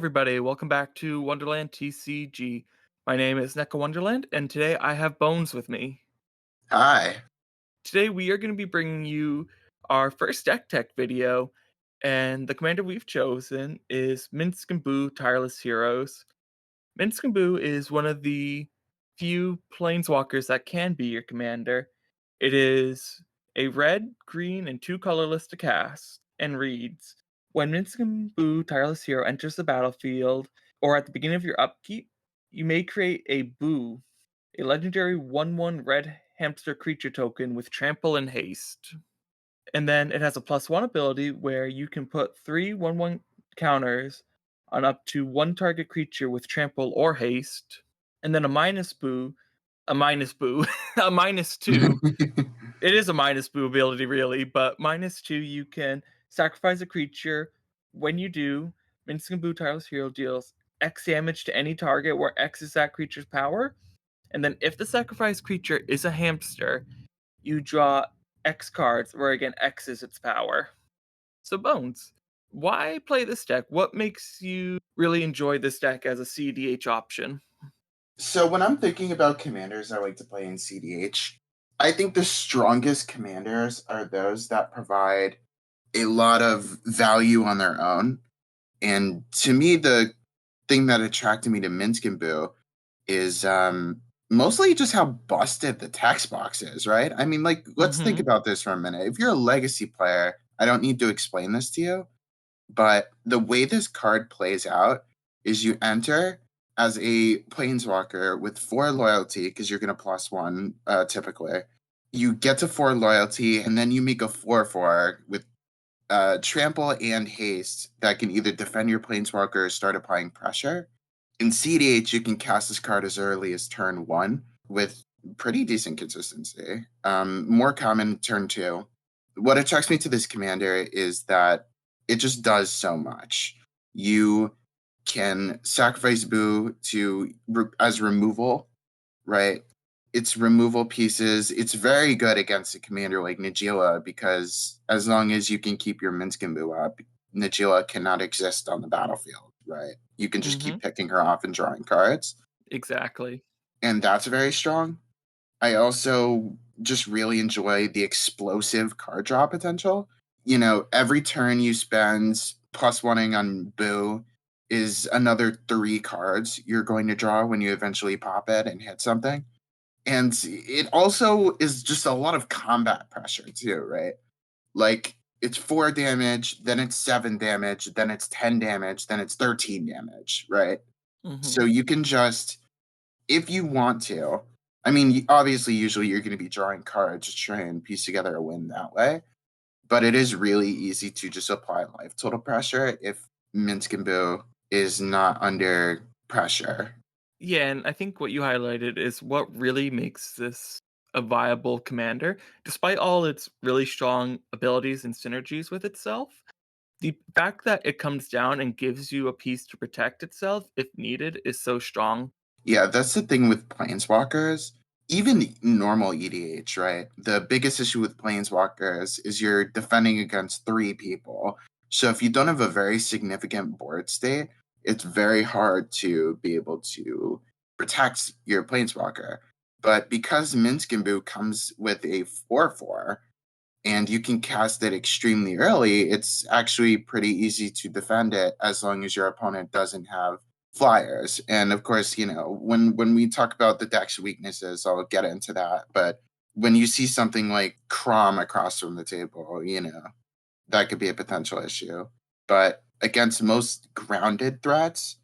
everybody. Welcome back to Wonderland TCG. My name is Neko Wonderland, and today I have Bones with me. Hi. Today we are going to be bringing you our first deck tech video, and the commander we've chosen is Minsc and Boo Tireless Heroes. Minsc and Boo is one of the few planeswalkers that can be your commander. It is a red, green, and two colorless to cast, and reads: when Minsc and Boo Tireless Hero enters the battlefield, or at the beginning of your upkeep, you may create a Boo, a legendary 1/1 red hamster creature token with trample and haste. And then it has a +1 ability where you can put 3/1/1 counters on up to one target creature with trample or haste. And then a minus boo, a -2. It is a minus boo ability, really, but -2, you can sacrifice a creature. When you do, Minsc and Boo Tireless Hero deals X damage to any target where X is that creature's power. And then if the sacrificed creature is a hamster, you draw X cards, where again X is its power. So Bones, why play this deck? What makes you really enjoy this deck as a CDH option? So when I'm thinking about commanders I like to play in CDH, I think the strongest commanders are those that provide a lot of value on their own. And to me, the thing that attracted me to Minsc and Boo is mostly just how busted the text box is, right? I mean, like, let's think Mm-hmm. about this for a minute. If you're a legacy player, I don't need to explain this to you. But the way this card plays out is you enter as a planeswalker with 4 loyalty, because you're going to +1 typically. You get to 4 loyalty, and then you make a 4/4 with trample and haste that can either defend your planeswalker or start applying pressure. In CDH, you can cast this card as early as turn 1 with pretty decent consistency. More common turn 2. What attracts me to this commander is that it just does so much. You can sacrifice Boo as removal, right? It's removal pieces. It's very good against a commander like Najeela, because as long as you can keep your Minsc and Boo up, Najeela cannot exist on the battlefield, right? You can just Mm-hmm. keep picking her off and drawing cards, Exactly. and that's very strong. I also just really enjoy the explosive card draw potential. You know, every turn you spend +1ing on Boo is another 3 cards you're going to draw when you eventually pop it and hit something. And it also is just a lot of combat pressure too, right? Like, it's 4 damage, then it's 7 damage, then it's 10 damage, then it's 13 damage, right? Mm-hmm. So you can just, if you want to, I mean, obviously, usually you're going to be drawing cards to try and piece together a win that way. But it is really easy to just apply life total pressure if Minsc and Boo is not under pressure. Yeah, and I think what you highlighted is what really makes this a viable commander. Despite all its really strong abilities and synergies with itself, the fact that it comes down and gives you a piece to protect itself if needed is so strong. Yeah, that's the thing with planeswalkers. Even normal EDH, right? The biggest issue with planeswalkers is you're defending against 3 people. So if you don't have a very significant board state, it's very hard to be able to protect your planeswalker. But because Minsc and Boo comes with a 4/4, and you can cast it extremely early, it's actually pretty easy to defend it as long as your opponent doesn't have flyers. And of course, you know, when we talk about the deck's weaknesses, I'll get into that. But when you see something like Crom across from the table, you know, that could be a potential issue. But against most grounded threats,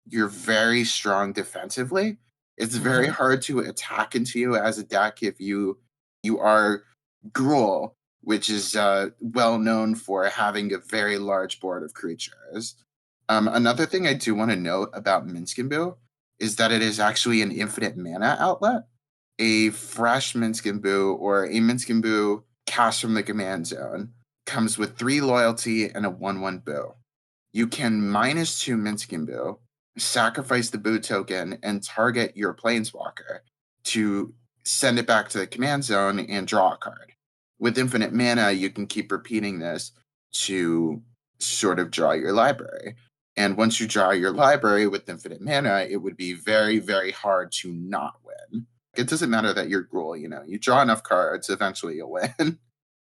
you're very strong defensively. It's very Mhm. hard to attack into you as a deck if you are Gruul, which is well known for having a very large board of creatures. Another thing I do want to note about Minsc and Boo is that it is actually an infinite mana outlet. A fresh Minsc and Boo or a Minsc and Boo cast from the command zone comes with 3 loyalty and a 1/1 Boo. You can -2 Minsc and Boo, sacrifice the Boo token, and target your planeswalker to send it back to the command zone and draw a card. With infinite mana, you can keep repeating this to sort of draw your library. And once you draw your library with infinite mana, it would be very, very hard to not win. It doesn't matter that you're Gruul, you draw enough cards, eventually you'll win.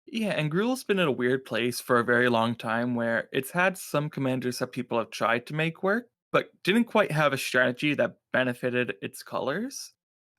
Yeah, and Gruul's been in a weird place for a very long time where it's had some commanders that people have tried to make work, but didn't quite have a strategy that benefited its colors.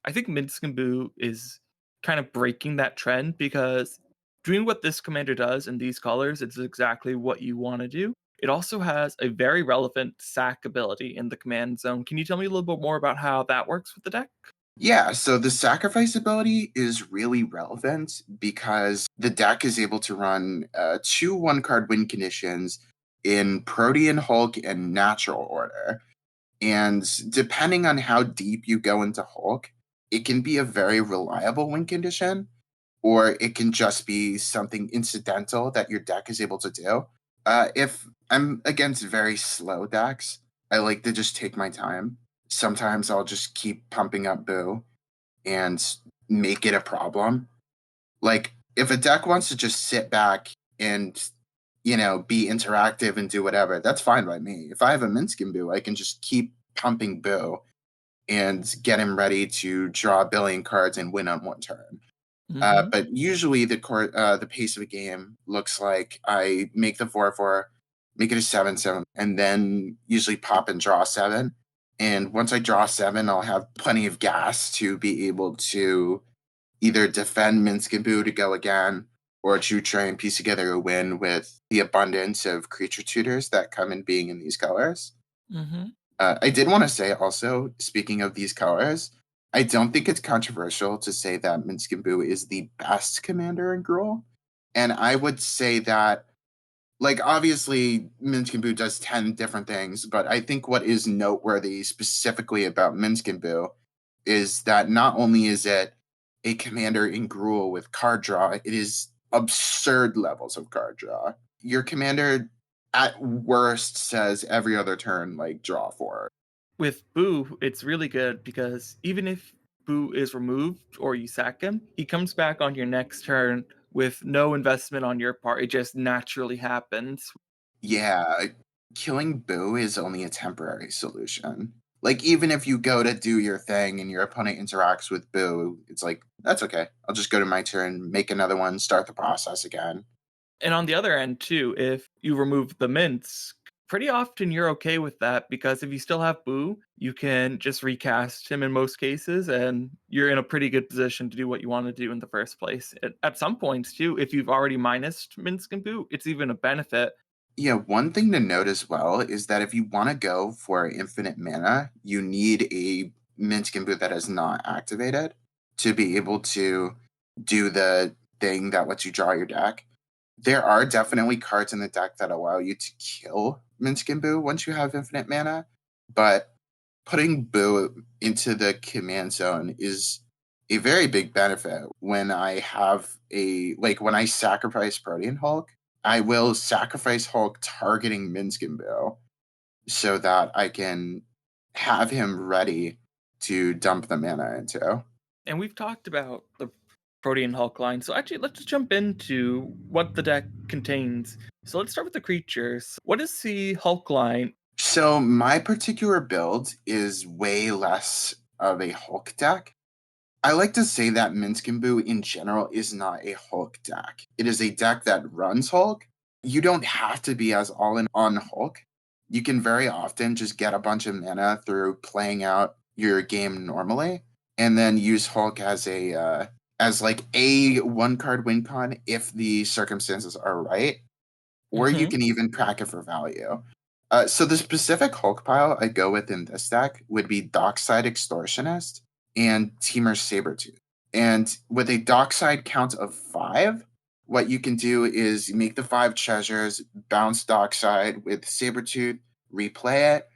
I think Minsc and Boo is kind of breaking that trend because doing what this commander does in these colors is exactly what you want to do. It also has a very relevant sack ability in the command zone. Can you tell me a little bit more about how that works with the deck? Yeah, so the sacrifice ability is really relevant because the deck is able to run 2 1 card win conditions in Protean Hulk and Natural Order. And depending on how deep you go into Hulk, it can be a very reliable win condition, or it can just be something incidental that your deck is able to do. If I'm against very slow decks, I like to just take my time. Sometimes I'll just keep pumping up Boo and make it a problem. Like, if a deck wants to just sit back and, be interactive and do whatever, that's fine by me. If I have a Minsc and Boo, I can just keep pumping Boo and get him ready to draw a billion cards and win on one turn. Hmm. But usually the pace of a game looks like I make the 4/4, make it a 7/7, and then usually pop and draw 7. And once I draw 7, I'll have plenty of gas to be able to either defend Minsc and Boo to go again, or to try and piece together a win with the abundance of creature tutors that come in being in these colors. Hmm. I did want to say also, speaking of these colors, I don't think it's controversial to say that Minsc and Boo is the best commander in Gruul. And I would say that, like, obviously, Minsc and Boo does 10 different things, but I think what is noteworthy specifically about Minsc and Boo is that not only is it a commander in Gruul with card draw, it is absurd levels of card draw. Your commander at worst says every other turn, like, draw 4. With Boo, it's really good because even if Boo is removed or you sack him, he comes back on your next turn with no investment on your part. It just naturally happens. Yeah, killing Boo is only a temporary solution. Like, even if you go to do your thing and your opponent interacts with Boo, it's like, that's okay. I'll just go to my turn, make another one, start the process again. And on the other end, too, if you remove the mints, pretty often you're okay with that because if you still have Boo, you can just recast him in most cases, and you're in a pretty good position to do what you want to do in the first place. At some points, too, if you've already minused Minsc and Boo, it's even a benefit. Yeah, one thing to note as well is that if you want to go for infinite mana, you need a Minsc and Boo that is not activated to be able to do the thing that lets you draw your deck. There are definitely cards in the deck that allow you to kill Minsc and Boo once you have infinite mana, but putting Boo into the command zone is a very big benefit. When I have when I sacrifice Protean Hulk, I will sacrifice Hulk targeting Minsc and Boo so that I can have him ready to dump the mana into. And we've talked about the Protean Hulk line, so actually, let's jump into what the deck contains. So let's start with the creatures. What is the Hulk line? So my particular build is way less of a Hulk deck. I like to say that Minsc and Boo in general is not a Hulk deck. It is a deck that runs Hulk. You don't have to be as all in on Hulk. You can very often just get a bunch of mana through playing out your game normally, and then use Hulk as a 1 card win con if the circumstances are right, or you Hmm. can even crack it for value. So the specific Hulk pile I go with in this deck would be Dockside Extortionist and Teamer Sabretooth. And with a Dockside count of 5, what you can do is make the 5 treasures, bounce Dockside with Sabretooth, replay it,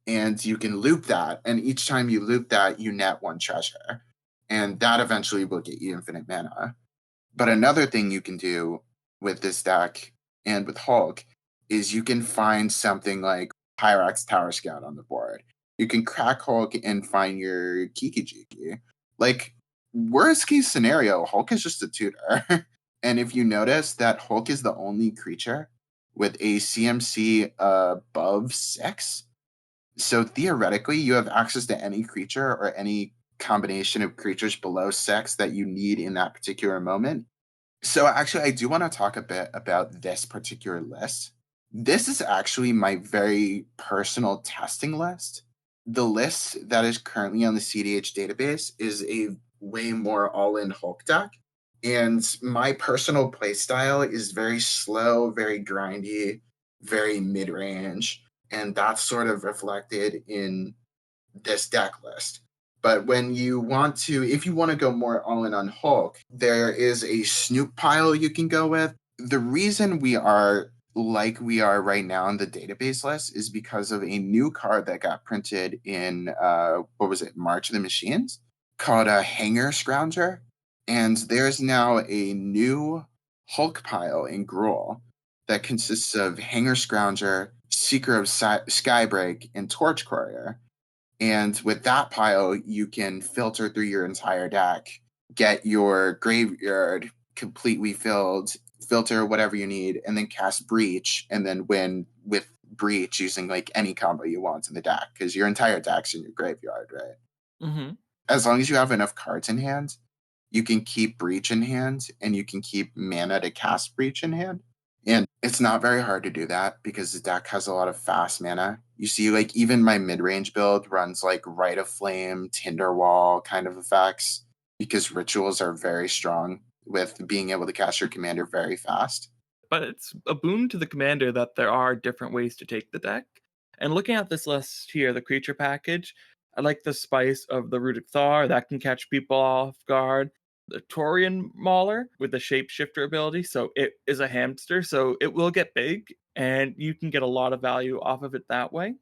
and you can loop that. And each time you loop that, you net 1 treasure. And that eventually will get you infinite mana. But another thing you can do with this deck and with Hulk is you can find something like Hyrax Tower Scout on the board. You can crack Hulk and find your Kiki Jiki. Like, worst case scenario, Hulk is just a tutor. And if you notice that Hulk is the only creature with a CMC above 6. So theoretically, you have access to any creature or any combination of creatures below 6 that you need in that particular moment. So actually, I do want to talk a bit about this particular list. This is actually my very personal testing list. The list that is currently on the CDH database is a way more all-in Hulk deck. And my personal play style is very slow, very grindy, very mid-range. And that's sort of reflected in this deck list. But when you want to, if you want to go more all in on Hulk, there is a Snoop pile you can go with. The reason we are like we are right now on the database list is because of a new card that got printed in, what was it, March of the Machines, called a Hanger Scrounger. And there's now a new Hulk pile in Gruul that consists of Hanger Scrounger, Seeker of Skybreak, and Torch Courier. And with that pile, you can filter through your entire deck, get your graveyard completely filled, filter whatever you need, and then cast Breach, and then win with Breach using like any combo you want in the deck, because your entire deck's in your graveyard, right? Mm-hmm. As long as you have enough cards in hand, you can keep Breach in hand, and you can keep mana to cast Breach in hand. And it's not very hard to do that because the deck has a lot of fast mana. You see, like, even my mid-range build runs like Rite of Flame, Tinderwall kind of effects because rituals are very strong with being able to cast your commander very fast. But it's a boon to the commander that there are different ways to take the deck. And looking at this list here, the creature package, I like the spice of the Runic Thar that can catch people off guard. The Torian Mauler with the shapeshifter ability, so it is a hamster, so it will get big, and you can get a lot of value off of it that way.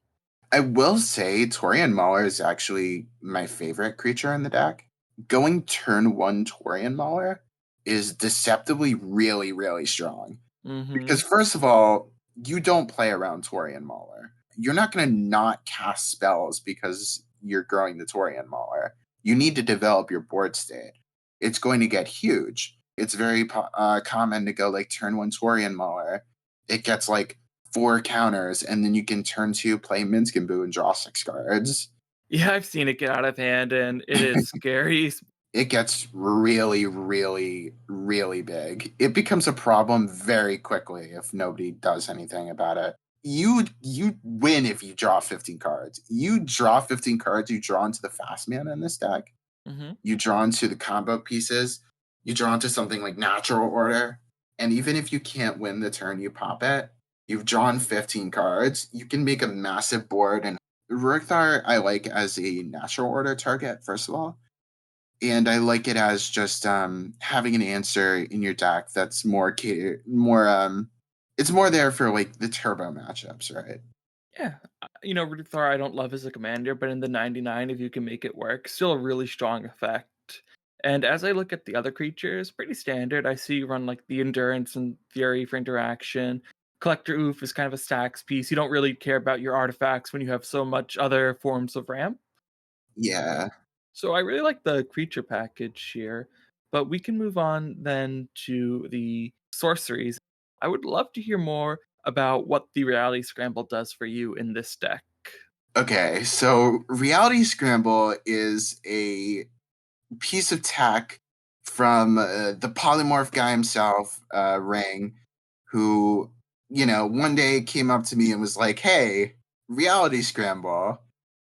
I will say Torian Mauler is actually my favorite creature in the deck. Going turn 1 Torian Mauler is deceptively really, really strong. Mm-hmm. Because first of all, you don't play around Torian Mauler. You're not going to not cast spells because you're growing the Torian Mauler. You need to develop your board state. It's going to get huge. It's very common to go like turn 1 Torian Mauler. It gets like 4 counters, and then you can turn 2, play Minsc and Boo, and draw 6 cards. Yeah, I've seen it get out of hand, and it is scary. It gets really, really, really big. It becomes a problem very quickly if nobody does anything about it. You win if you draw 15 cards. You draw 15 cards, you draw into the fast mana in this deck. Mm-hmm. You draw into the combo pieces. You draw into something like natural order. And even if you can't win the turn you pop it, you've drawn 15 cards. You can make a massive board. And Rurikthar I like as a natural order target, first of all. And I like it as just having an answer in your deck that's more it's more there for like the turbo matchups, right? Yeah, Runic Thar I don't love as a commander, but in the 99, if you can make it work, still a really strong effect. And as I look at the other creatures, pretty standard. I see you run like the Endurance and Fury for interaction. Collector Oof is kind of a stacks piece. You don't really care about your artifacts when you have so much other forms of ramp. Yeah. So I really like the creature package here, but we can move on then to the sorceries. I would love to hear more about what the Reality Scramble does for you in this deck. Okay, so Reality Scramble is a piece of tech from the polymorph guy himself, Ring, who, one day came up to me and was like, hey, Reality Scramble,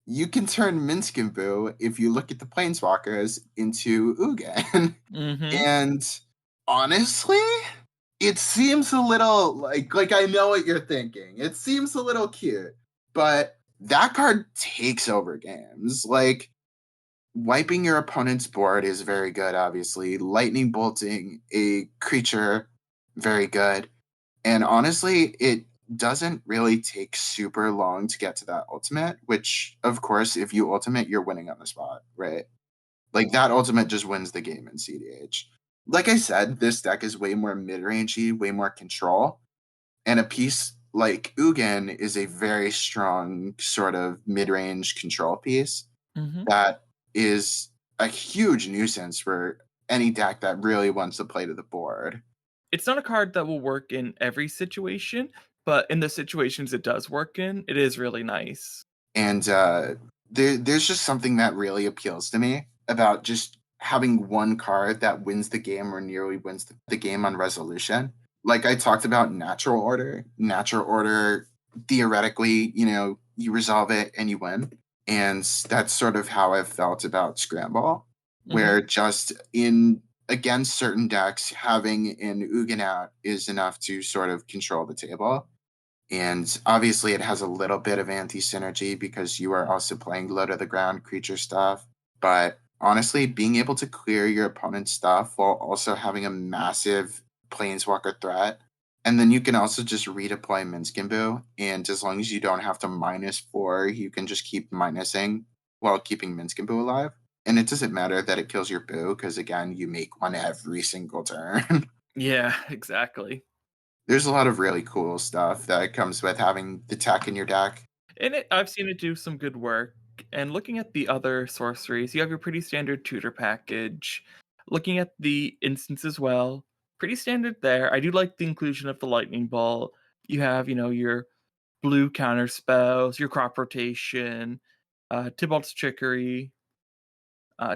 you can turn Minsc and Boo if you look at the Planeswalkers into Ugin. Mm-hmm. And honestly, it seems a little like I know what you're thinking. It seems a little cute, but that card takes over games. Like, wiping your opponent's board is very good, obviously. Lightning bolting a creature, very good. And honestly, it doesn't really take super long to get to that ultimate, which, of course, if you ultimate, you're winning on the spot, right? Like, that ultimate just wins the game in CDH. Like I said, this deck is way more mid-rangey, way more control. And a piece like Ugin is a very strong sort of mid-range control piece Mm-hmm. that is a huge nuisance for any deck that really wants to play to the board. It's not a card that will work in every situation, but in the situations it does work in, it is really nice. And there's just something that really appeals to me about just having one card that wins the game or nearly wins the game on resolution. Like I talked about natural order. Natural order, theoretically, you resolve it and you win. And that's sort of how I've felt about Scramble, Mhm. where just in against certain decks, having an Ugin is enough to sort of control the table. And obviously, it has a little bit of anti synergy because you are also playing low to the ground creature stuff. But honestly, being able to clear your opponent's stuff while also having a massive planeswalker threat. And then you can also just redeploy Minsc and Boo. And as long as you don't have to -4, you can just keep minusing while keeping Minsc and Boo alive. And it doesn't matter that it kills your Boo because, again, you make one every single turn. Yeah, exactly. There's a lot of really cool stuff that comes with having the tech in your deck. And I've seen it do some good work. And looking at the other sorceries, you have your pretty standard tutor package. Looking at the instance as well, pretty standard there. I do like the inclusion of the lightning bolt. You have, your blue counter spells, your crop rotation, Tybalt's trickery.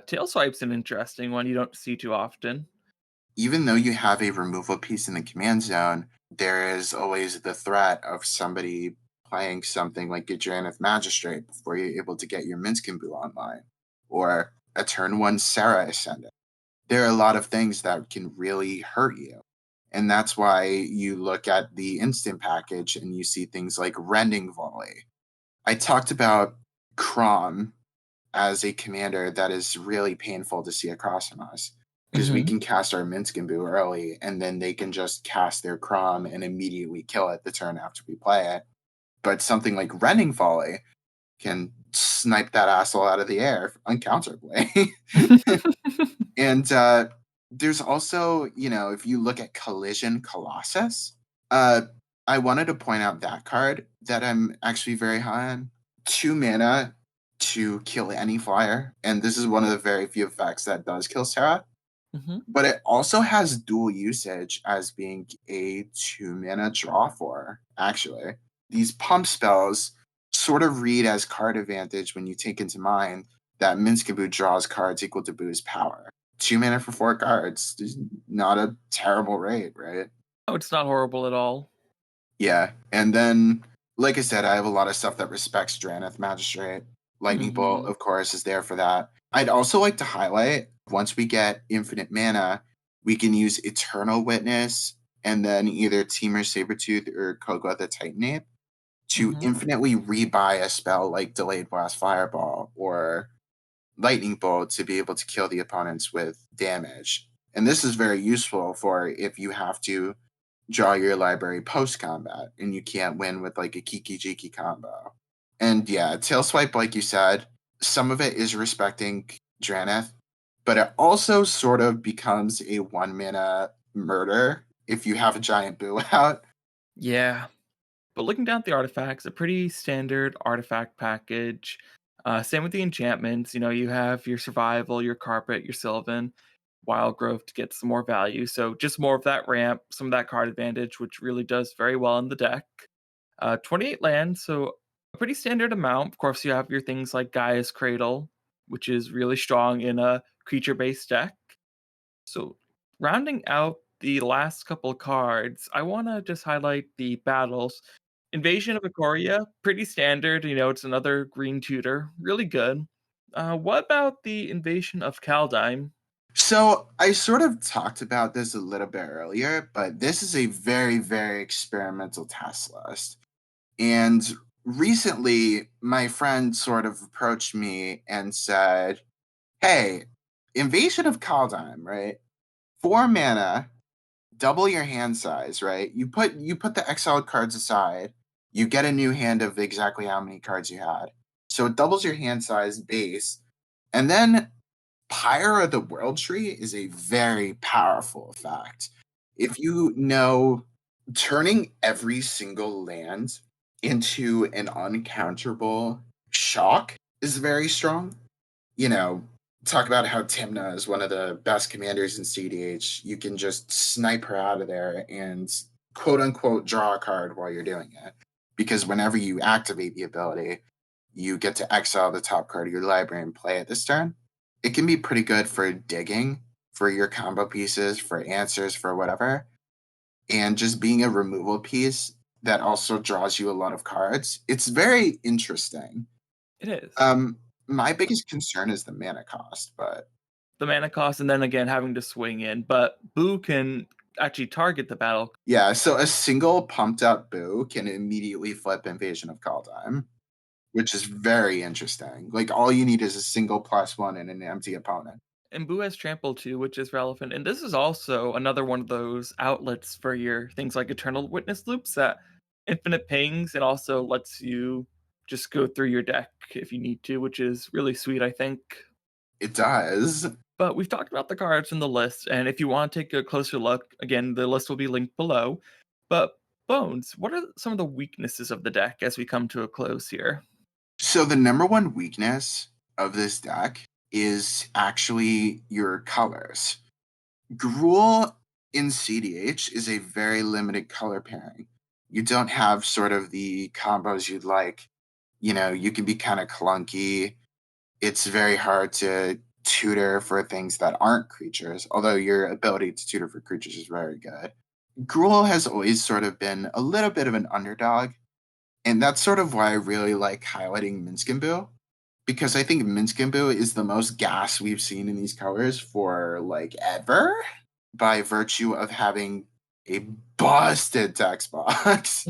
Tail swipe's an interesting one you don't see too often. Even though you have a removal piece in the command zone, there is always the threat of somebody playing something like Gidranith Magistrate before you're able to get your Minsc and Boo online, or a turn one Sarah Ascendant. There are a lot of things that can really hurt you. And that's why you look at the instant package and you see things like Rending Volley. I talked about Crom as a commander that is really painful to see across from us because we Mhm. can cast our Minsc and Boo early, and then they can just cast their Crom and immediately kill it the turn after we play it. But something like Rending Volley can snipe that asshole out of the air uncounterably. And there's also, if you look at Collision Colossus, uh, I wanted to point out that card that I'm actually very high on. 2 mana to kill any flyer, and this is one of the very few effects that does kill Sarah. Mhm. But it also has dual usage as being a 2 mana draw for, actually. These pump spells sort of read as card advantage when you take into mind that Minsc and Boo draws cards equal to Boo's power. 2 mana for 4 cards is not a terrible rate, right? Oh, it's not horrible at all. Yeah. And then, like I said, I have a lot of stuff that respects Draneth Magistrate. Lightning Bolt, Mhm. of course, is there for that. I'd also like to highlight once we get infinite mana, we can use Eternal Witness and then either Temur Sabertooth or Kogla the Titanate to Mhm. infinitely rebuy a spell like Delayed Blast Fireball or Lightning Bolt to be able to kill the opponents with damage. And this is very useful for if you have to draw your library post combat and you can't win with like a Kiki Jiki combo. And yeah, tail swipe, like you said, some of it is respecting Draneth, but it also sort of becomes a 1 mana murder if you have a giant boo out. Yeah. But looking down at the artifacts, a pretty standard artifact package. Same with the enchantments. You have your survival, your carpet, your sylvan, wild growth to get some more value. So just more of that ramp, some of that card advantage, which really does very well in the deck. 28 land, so a pretty standard amount. Of course, you have your things like Gaia's Cradle, which is really strong in a creature based deck. So, rounding out the last couple of cards, I want to just highlight the battles. Invasion of Ikoria, pretty standard. It's another green tutor, really good. What about the Invasion of Kaldheim? So I sort of talked about this a little bit earlier, but this is a very, very experimental test list. And recently, my friend sort of approached me and said, "Hey, Invasion of Kaldheim, right? 4 mana, double your hand size, right? You put the exiled cards aside, you get a new hand of exactly how many cards you had. So it doubles your hand size base, and then Pyre of the World Tree is a very powerful effect. If you know, turning every single land into an uncounterable shock is very strong. You know, talk about how Timna is one of the best commanders in CDH. You can just snipe her out of there and quote unquote draw a card while you're doing it. Because whenever you activate the ability, you get to exile the top card of your library and play it this turn. It can be pretty good for digging, for your combo pieces, for answers, for whatever. And just being a removal piece that also draws you a lot of cards. It's very interesting. It is. Um, my biggest concern is the mana cost, but The mana cost, and then again having to swing in, but Boo can actually target the battle. yeah, so a single pumped up Boo can immediately flip Invasion of Kaldheim, which is very interesting. Like all you need is a single +1 and an empty opponent. And Boo has trample too, which is relevant. And this is also another one of those outlets for your things like Eternal Witness loops that infinite pings and also lets you just go through your deck if you need to, which is really sweet, I think. It does. But we've talked about the cards in the list, and if you want to take a closer look, again, the list will be linked below. But Bones, what are some of the weaknesses of the deck as we come to a close here? So the number one weakness of this deck is actually your colors. Gruul in CDH is a very limited color pairing. You don't have sort of the combos you'd like. You know, you can be kind of clunky. It's very hard to tutor for things that aren't creatures, although your ability to tutor for creatures is very good. Gruul has always sort of been a little bit of an underdog, and that's sort of why I really like highlighting Minsc and Boo, because I think Minsc and Boo is the most gas we've seen in these colors for like ever, by virtue of having a busted text box.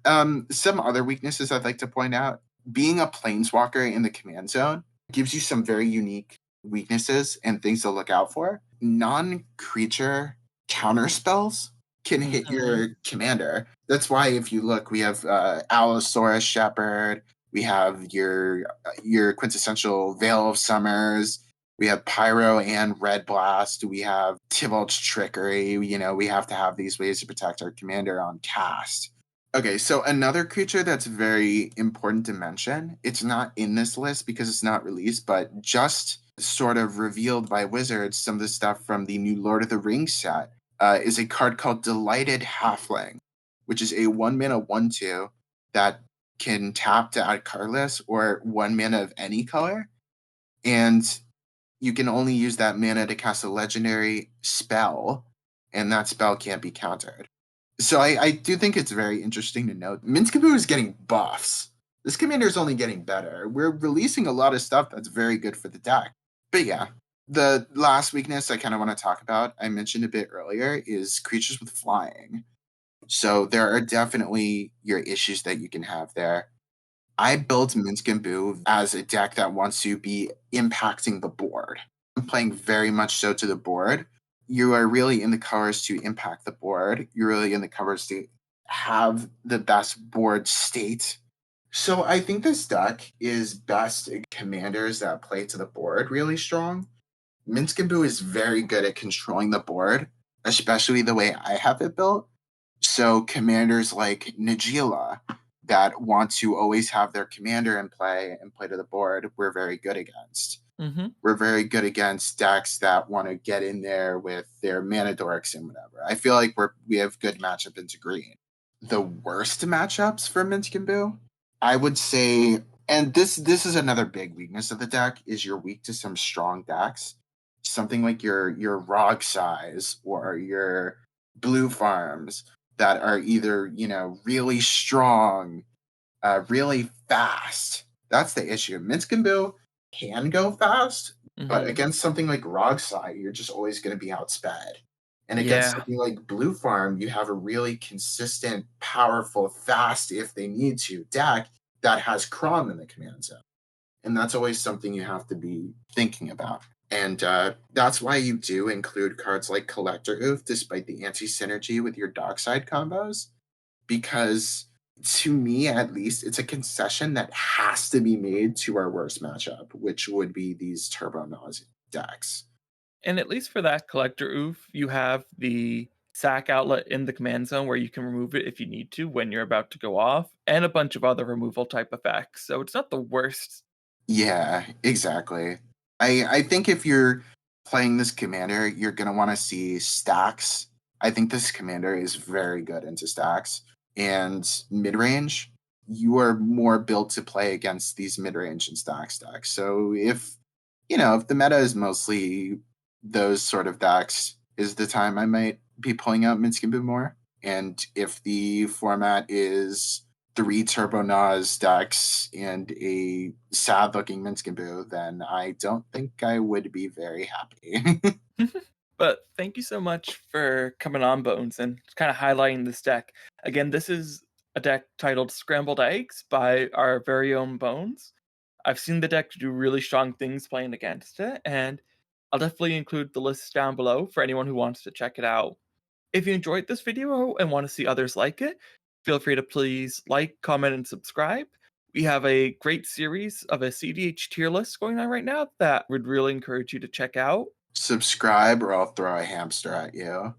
Some other weaknesses I'd like to point out: being a planeswalker in the command zone gives you some very unique weaknesses and things to look out for. Non-creature counter spells can hit Mhm. your commander. That's why if you look, we have Allosaurus Shepherd, we have your quintessential Veil of Summers, we have Pyro and Red Blast, we have Tybalt's Trickery. You know, we have to have these ways to protect our commander on cast. Okay, so another creature that's very important to mention, it's not in this list because it's not released, but just sort of revealed by Wizards, some of the stuff from the new Lord of the Rings set, is a card called Delighted Halfling, which is a 1 mana 1/2 that can tap to add cardless or 1 mana of any color. And you can only use that mana to cast a legendary spell, and that spell can't be countered. So I do think it's very interesting to note Minsc and Boo is getting buffs. This commander is only getting better. We're releasing a lot of stuff that's very good for the deck. But yeah, the last weakness I kind of want to talk about, I mentioned a bit earlier, is creatures with flying. So there are definitely your issues that you can have there. I built Minsc and Boo as a deck that wants to be impacting the board. I'm playing very much so to the board. You are really in the colors to impact the board. You're really in the covers to have the best board state. So I think this deck is best in commanders that play to the board really strong. Minsc and Boo is very good at controlling the board, especially the way I have it built. So commanders like Nagila that want to always have their commander in play and play to the board, we're very good against. Mhm. We're very good against decks that want to get in there with their mana dorks and whatever. I feel like we have good matchup into green. The worst matchups for Minsc and Boo, I would say, and this is another big weakness of the deck, is you're weak to some strong decks. Something like your Rog Size or your Blue Farms that are either, you know, really strong, really fast. That's the issue. Minsc and Boo can go fast, but Mhm. against something like Rogsai, you're just always going to be outsped. And against Yeah. something like Blue Farm, you have a really consistent, powerful, fast, if they need to, deck that has Crom in the command zone. And that's always something you have to be thinking about. And that's why you do include cards like Collector Oof, despite the anti synergy with your Dockside combos, because to me at least it's a concession that has to be made to our worst matchup, which would be these turbo nausea decks. And at least for that collector oof, you have the sack outlet in the command zone where you can remove it if you need to when you're about to go off, and a bunch of other removal type effects. So it's not the worst. Yeah, exactly. I think if you're playing this commander, you're gonna want to see stacks. I think this commander is very good into stacks and mid range. You are more built to play against these mid range and stacks. So if the meta is mostly those sort of decks, is the time I might be pulling out Minsc and Boo more. And if the format is three Turbo Nas decks and a sad looking Minsc and Boo, then I don't think I would be very happy. But thank you so much for coming on, Bones, and kind of highlighting this deck. Again, this is a deck titled Scrambled Eggs by our very own Bones. I've seen the deck do really strong things playing against it, and I'll definitely include the list down below for anyone who wants to check it out. If you enjoyed this video and want to see others like it, feel free to please like, comment, and subscribe. We have a great series of a CDH tier list going on right now that would really encourage you to check out. Subscribe or I'll throw a hamster at you.